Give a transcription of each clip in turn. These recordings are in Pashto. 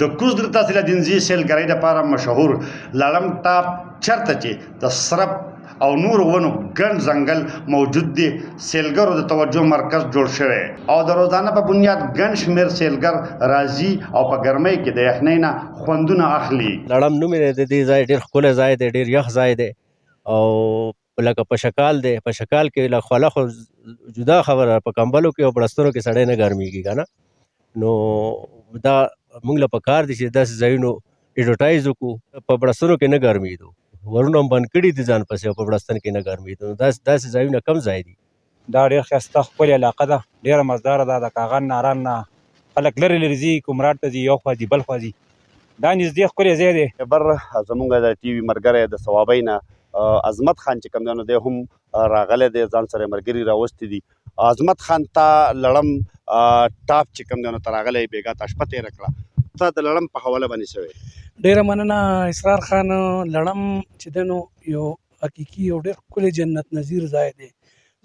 د کوز د تحصیل دینزي سیلګرۍ لپاره مشهور لړم ټاپ چرته چې د سرب او نور ونو ګڼ ځنګل موجود دی سیلګرو د توجه مرکز جوړ شوی او د روزانه په بنیاد ګڼ شمېر سیلګر راځي او په ګرمۍ کې د یخنۍ نه خوندونه اخلي. لړم نوم یې د دې ځای ډېر ښکلی ځای دی، ډېر یخ ځای دی او لکه په شکال دی. په شکال کې له خوله خو جدا خبره، په کمبلو کې او بړستنو کې سړی نه ګرمېږي که نه. نو دا موږ له پکار دي چې داسې ځایونو اډورټایز وکړو. په بړستنو کې نه ګرمېدو، ورونه هم بند کړي دي ځان پسې او په بړستن کې نه ګرمېدو. نو داسې ځایونه کم ځای دي. دا ډېر ښایسته ښکلې علاقه ده، ډېره مزداره ده. د کاغان ناران نه خلک لرې لرې ځي، کومراټ ته ځي، یو خوا ځي بل خوا ځي. دا نږدې ښکلی ځای دی. بر زمونږ د ټي وي ملګری د صوابۍ نه عظمت خان چې کوم دی نو دی هم راغلی دی، ځان سره ملګري راوستي دي. عظمت خان ته لړم ټاپ چې کوم دی نو ته راغلی بېګا ته شپه تېره کړه، ته د لړم په حواله باندې شوی. ډیره مننه اسرار خان. لړم چې دی نو یو حقیقي او ډېر ښکلی جنت نظیر ځای دی.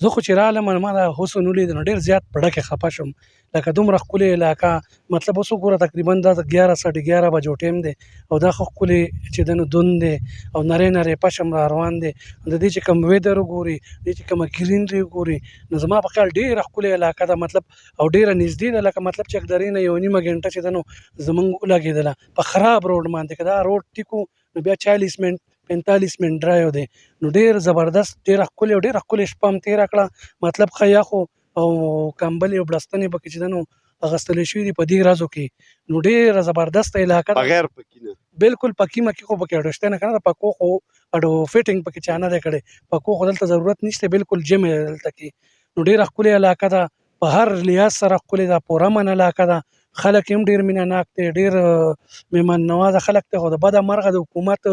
زه خو چې رالم ما دا حسن ولید نو ډېر زیات په ډکې خفه شم، لکه دومره ښکلې علاقه. مطلب اوس وګوره تقریبا دا 11:30 بجو ټایم دی او دا خو ښکلې چې دی نو دون دی او نری نری پشم را روان دی. د دې چې کوم ویدر وګوري، دې چې کومه ګرینري وګوري، نو زما په خیال ډېره ښکلې علاقه ده. مطلب او ډېره نږدې ده، لکه مطلب چې درې نه 1.5 غنټه چې دی نو زمونږ ولګېدله په خراب روډ باندې. که دا روډ ټیکو نو بیا 40 منټ 45 منټ ډرایو دی. نو ډېر زبردست، ډېره ښکلې او ډېره ښکلې شپه هم تېره کړه. مطلب ښه یخ او کمبلې او بړستنې پکې چې دی نو اغوستلی شوي دي په دې ورځو کې. نو ډېره زبردسته علاقه ده، بغیر پکې نه. بالکل پکې مکې خو پکې اډو شته نه که نه، د پکو خو اډو فټینګ پکې چا نه دی کړی. پکو خو دلته ضرورت نشته، بالکل جم دی دلته کې. نو ډېره ښکلې علاقه ده، په هر لحاظ سره ښکلې ده، پوره امن علاقه ده. خلک هم ډېر مینه ناک دی، ډېر مهمان نوازه خلک دی. خو د بده مرغه د حکومت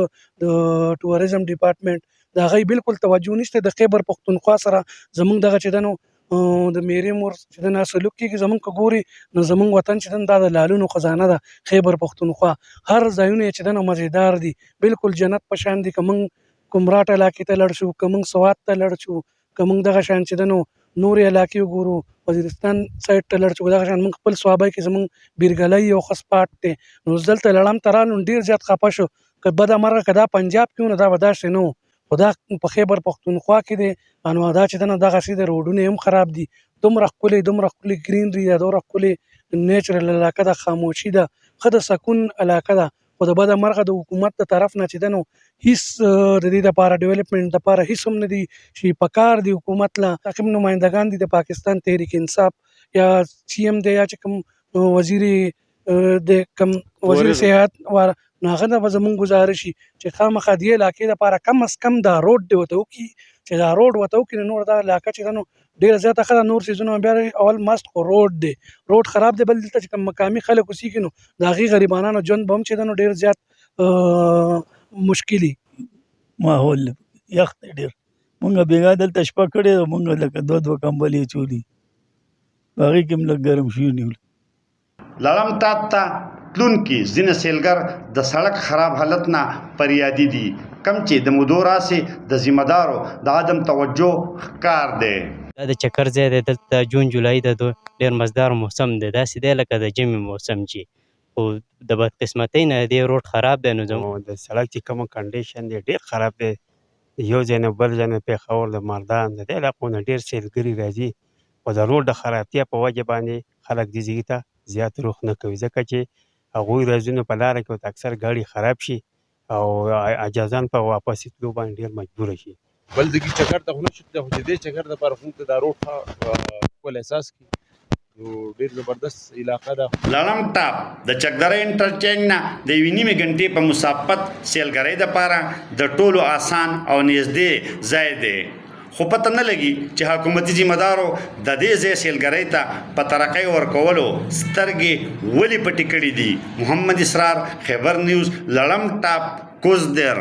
د ټوریزم ډپارټمنټ د هغوی بالکل توجه نشته. د خیبر پښتونخوا سره زمونږ دغه چې دی نو د میرې مور چې دی نو سلوک کېږي. زمونږ که ګوري نو زمونږ وطن چې دی نو دا د لالونو خزانه ده، خیبر پښتونخوا. هر ځایونه یې چې دی نو مزېدار دي، بالکل جنت په شان دي. که موږ کومراټ علاقې ته لاړ شو، که موږ سوات ته لاړ شو، که موږ دغه شان چې دی نو نورې علاقې وګورو، وزیرستان سایډ ته لاړ شو، دغه شان موږ خپل صوابۍ کې زموږ بیرګلی یو ښه سپاټ دی. نو دلته لړم ته رالو نو ډېر زیات خفه شو. که بده مرغه که دا پنجاب کې و نو دا به داسې نه و، خو دا په خیبر پښتونخوا کې دی. نو دا چې دی نو دغسې د روډونه هم خراب دي. دومره ښکلې ګرینري ده، دومره ښکلې نیچرل علاقه ده، خاموشي ده، ښه د سکون علاقه ده. خو د بده مرغه د حکومت د طرف نه چې دی نو هېڅ د دې دپاره ډیولپمنټ دپاره هېڅ هم نه دي چې پکار دي حکومت له تعقیب نمایندګان دي د پاکستان تحریک انصاف یا سی ایم دی یا چې کوم وزیر د کوم وزیر صحت نو هغه ته به زمونږ ګزارش شي چې خامخا دې علاقې دپاره کم از کم دا روډ دې ورته وکړي، چې دا روډ ورته وکړي نو نور دا علاقه چې ده نو ډېره زیاته ښه ده. نور څیزونه بیا اول مست خو روډ دی، روډ خراب دی. بل دلته چې کوم مقامي خلک اوسېږي نو د هغې غریبانانو ژوند به هم چې ده نو ډېر زیات مشکلي ماحول یخ دی ډېر. مونږ بېګا دلته شپه کړې ده، مونږ لکه دوه کمبلې چولي، په هغې کې هم لږ ګرم شوي نیول. لړم ټاپ ته تلونکي ځینې سیلګر د سړک خراب حالت نه فریادي دي، کم چې د مودو راسې د ذمه دارو د عدم توجه ښکار دی. دا د چکر ځای دی، دلته جون جولای د ډېر مزدار موسم دی، داسې دی لکه د ژمي موسم چې. خو د بدقسمتۍ نه دې روډ خراب دی. نو د سړک چې کومه کنډیشن دی ډېر خراب دی. یو ځای نه بل ځای نه پېښور د مردان د دې علاقو نه ډېر سیلګري راځي، خو د روډ د خرابتیا په وجه باندې خلک دې ځای ته زیات رخ نه کوي، ځکه چې هغوی راځونه په لاره کې ورته اکثر ګاډي خراب شي او اجازان په واپس تلو باندې ډېر مجبوره شي. بل دګي چکر ته خو نه شو تللی، خو چې دې چکر دپاره خو موږ ته دا روډ ښه احساس کړي. نو ډېر زبردست علاقه ده. لړم ټاپ د چکدره انټرچینج نه د 1.5 غنټې په مسافت سیلګرۍ دپاره د ټولو آسان او نږدې ځای دی. خو پته نه لګي چې حکومتي ذمه دارو د دې ځای سیلګرۍ ته په ترقۍ ورکولو سترګې ولې پټې کړې دي. محمد اسرار، خیبر نیوز، لړم ټاپ، کوزدر.